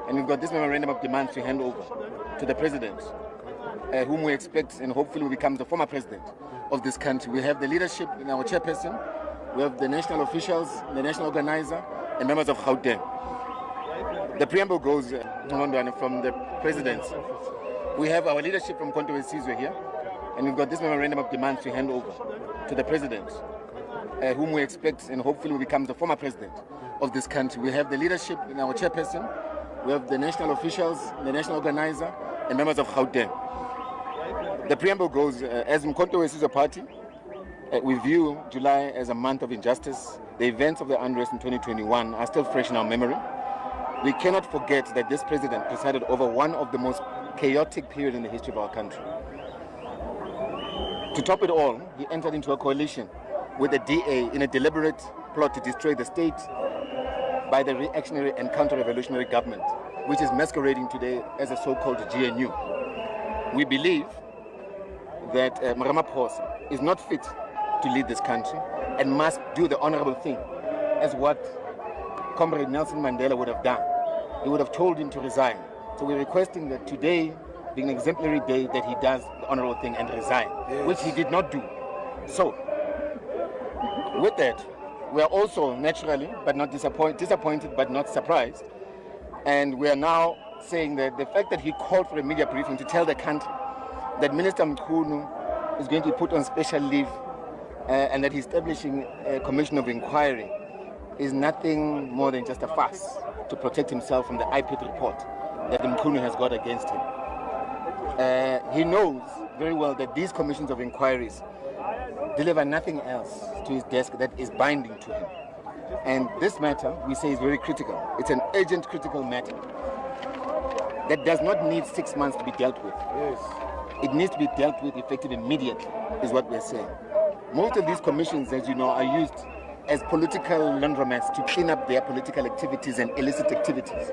And we've got this memorandum of demands to hand over to the president, whom we expect and hopefully will become the former president of this country. We have the leadership in our chairperson, we have the national officials, the national organizer, and members of Gauteng. The preamble goes from the presidency. We have our leadership from Konto Wesizwe here, and we've got this memorandum of demands to hand over to the president, whom we expect and hopefully will become the former president of this country. We have the leadership in our chairperson, we have the national officials, the national organizer, and members of Gauteng. The preamble goes, as Mkhonto Wesizwe Party, we view July as a month of injustice. The events of the unrest in 2021 are still fresh in our memory. We cannot forget that this president presided over one of the most chaotic periods in the history of our country. To top it all, he entered into a coalition with the DA in a deliberate plot to destroy the state by the reactionary and counter-revolutionary government, which is masquerading today as a so-called GNU. We believe that RAMAPHOSA is not fit to lead this country and must do the honorable thing, as what Comrade Nelson Mandela would have done. He would have told him to resign. So we're requesting that today, being an exemplary day, that he does the honorable thing and resign, yes, which he did not do. So, with that, we are also naturally, but not disappointed, but not surprised. And we are now saying that the fact that he called for a media briefing to tell the country that Minister Mkhunu is going to be put on special leave and that he's establishing a commission of inquiry is nothing more than just a farce to protect himself from the IPID report that Mkhunu has got against him. He knows very well that these commissions of inquiries deliver nothing else to his desk that is binding to him. And this matter, we say, is very critical. It's an urgent, critical matter that does not need 6 months to be dealt with. Yes. It needs to be dealt with effectively immediately, is what we're saying. Most of these commissions, as you know, are used as political laundromats to clean up their political activities and illicit activities.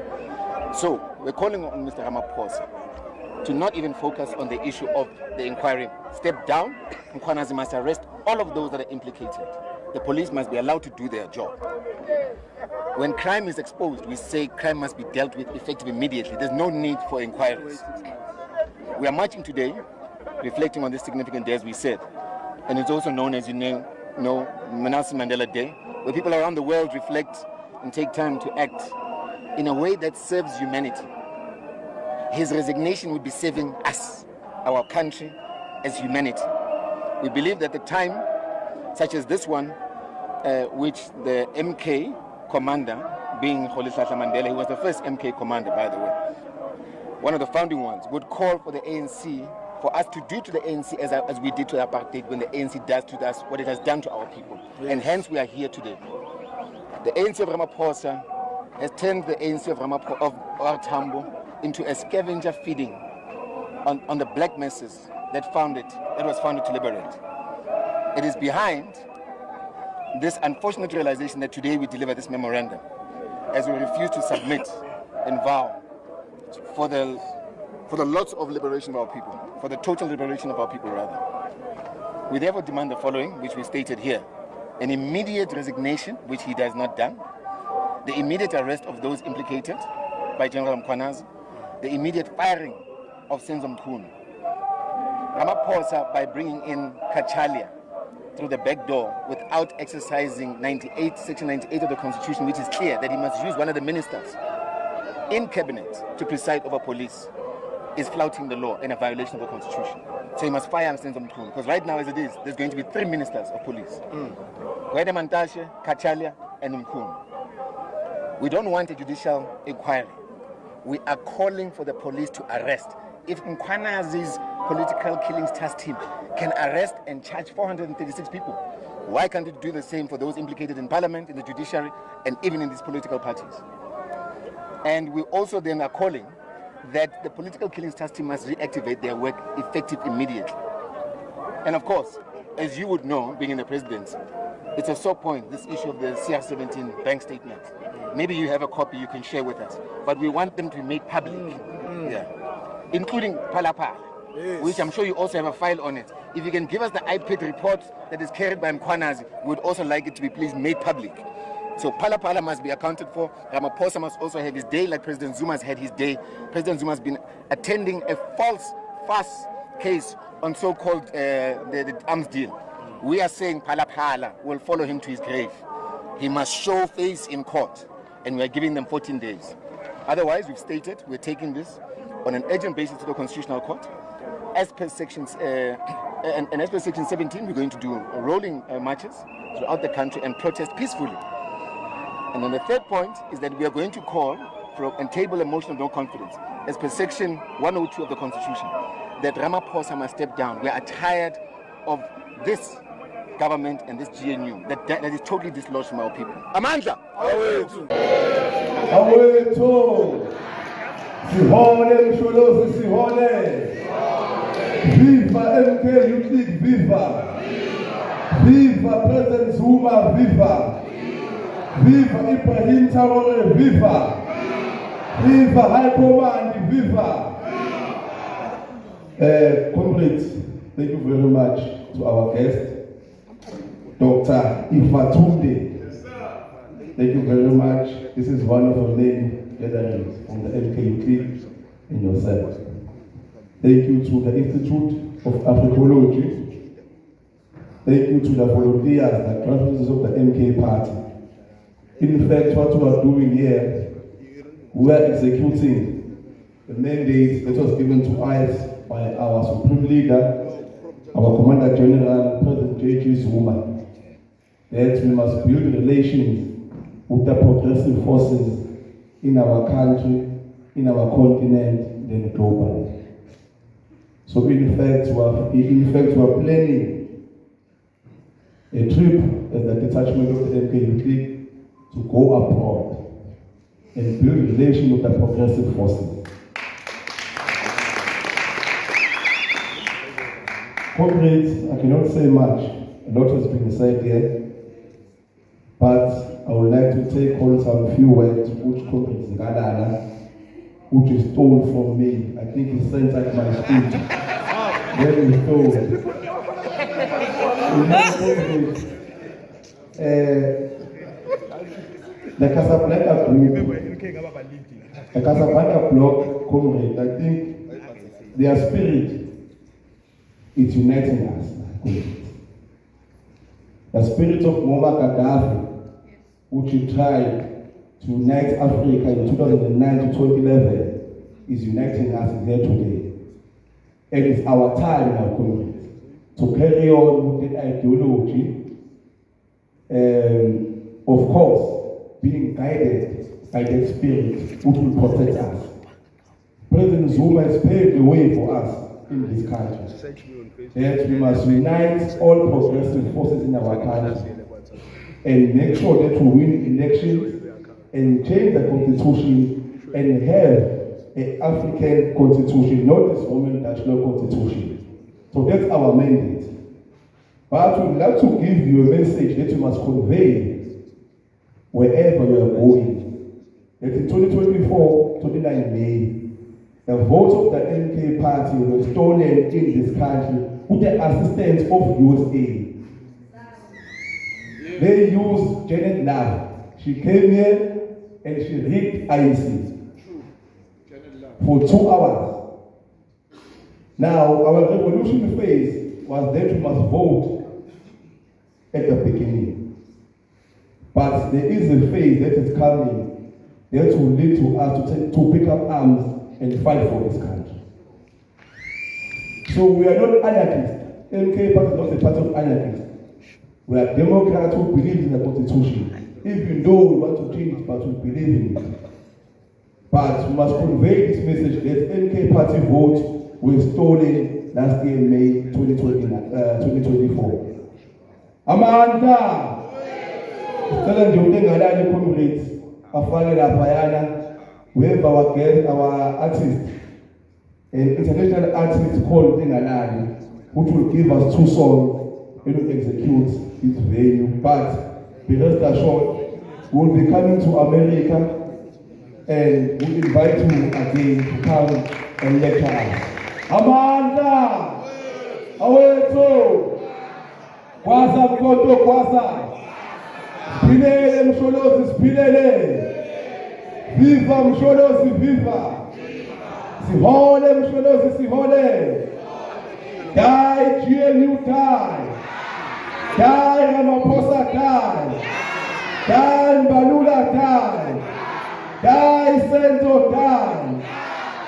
So we're calling on Mr. RAMAPHOSA to not even focus on the issue of the inquiry. Step down, Mkhwanazi must arrest all of those that are implicated. The police must be allowed to do their job. When crime is exposed, we say crime must be dealt with effectively immediately. There's no need for inquiries. We are marching today, reflecting on this significant day, as we said. And it's also known, as you know, Nelson Mandela Day, where people around the world reflect and take time to act in a way that serves humanity. His resignation would be saving us, our country, as humanity. We believe that the time, such as this one, which the MK commander, being Rolihlahla Mandela, he was the first MK commander, by the way, one of the founding ones, would call for the ANC, for us to do to the ANC as we did to the apartheid, when the ANC does to us what it has done to our people. Yes. And hence we are here today. The ANC of RAMAPHOSA has turned the ANC of Tambo into a scavenger feeding on the black masses that was founded to liberate. It is behind this unfortunate realization that today we deliver this memorandum, as we refuse to submit and vow for the lots of liberation of our people, for the total liberation of our people, rather. We therefore demand the following, which we stated here: an immediate resignation, which he does not done, the immediate arrest of those implicated by General Mkhwanazi, the immediate firing of Senzo Mkhunu. RAMAPHOSA, by bringing in Kachalia through the back door without exercising Section 98 of the Constitution, which is clear that he must use one of the ministers in cabinet to preside over police, is flouting the law and a violation of the Constitution. So he must fire Senzo Mkhunu, because right now, as it is, there's going to be 3 ministers of police: Gwede Mantashe, Kachalia, and Mkhunu. We don't want a judicial inquiry. We are calling for the police to arrest. If Mkhwanazi's political killings task team can arrest and charge 436 people, why can't it do the same for those implicated in parliament, in the judiciary, and even in these political parties? And we also then are calling that the political killings task team must reactivate their work effective immediately. And of course, as you would know, being in the presidency, it's a sore point, this issue of the CR17 bank statement. Maybe you have a copy you can share with us, but we want them to be made public, including Palapala, yes, which I'm sure you also have a file on it. If you can give us the IPID report that is carried by Mkhwanazi, we would also like it to be please made public. So Phala must be accounted for. Ramaphosa must also have his day, like President Zuma has had his day. President Zuma has been attending a false case on so-called the arms deal. We are saying Phala will follow him to his grave. He must show face in court, and we are giving them 14 days. Otherwise, we've stated we're taking this on an urgent basis to the Constitutional Court. As per sections, and as per section 17, we're going to do rolling marches throughout the country and protest peacefully. And then the third point is that we are going to call for and table a motion of no confidence, as per section 102 of the Constitution, that Ramaphosa must step down. We are tired of this government and this GNU that is totally dislodged from our people. Amandla! Viva MK Youth League, viva! Viva President Zuma, viva! Viva Ibrahim Traore, viva! Viva High Command, viva! Comrades, thank you very much to our guest, Dr. Ifatunde. Thank you very much. This is one of our main gatherings from the MK Youth League and yourself. Thank you to the Institute of Africology. Thank you to the volunteers, the grassroots of the MK party. In fact, what we are doing here, we are executing the mandate that was given to us by our supreme leader, our Commander General, President J.G. Zuma, that we must build relations with the progressive forces in our country, in our continent, and globally. So in fact, we are planning a trip as the detachment of the MK Youth League to go abroad and build relations with the progressive forces. Comrades, I cannot say much. A lot has been said here, but I would like to take on some few words which comrades Ngalala, which is stole from me. I think he sent out my speech. Very stole. The Casablanca group, the Casablanca bloc, comrade, I think their spirit is uniting us. The spirit of Muammar Gaddafi, which he tried to unite Africa in 2009 to 2011, is uniting us here today. And it's our time now, comrades, to carry on with the ideology, of course, being guided by the spirit which will protect us. President Zuma has paved the way for us in this country. That we must unite all progressive forces in our country and make sure that we win elections and change the constitution and have an African constitution, not this Roman Dutch law constitution. So that's our mandate. But we'd like to give you a message that you must convey wherever you are going. That in 2024, 29 May, the votes of the MK party were stolen in this country with the assistance of USA. They used Janet Love. She came here and she rigged IEC for 2 hours. Now, our revolution phase was that we must vote at the beginning. But there is a phase that is coming that will lead to us to pick up arms and fight for this country. So we are not anarchists. MK party is not a party of anarchists. We are Democrats who believe in the Constitution, even though we want to change it, but we believe in it. But we must convey this message that MK party votes were stolen last year, May 2024. Amanda! Tell them to take comrades. We have our guest, our artist, an international artist called Nhlamulo, which will give us 2 songs and will execute this venue. But be rest assured, we will be coming to America and we invite you again to come and lecture us. Amanda! Aweto! Kwasa mkoto kwasa! Siphilele Msholozi, siphilele. Viva Msholozi, viva. Sihole Msholozi, sihole. Die GNU, die. Die Ramaphosa, die. Die Nhlamulo, die. Die Sento, die.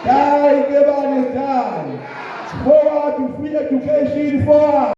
Die Gebane, die. Forward to free education, forward.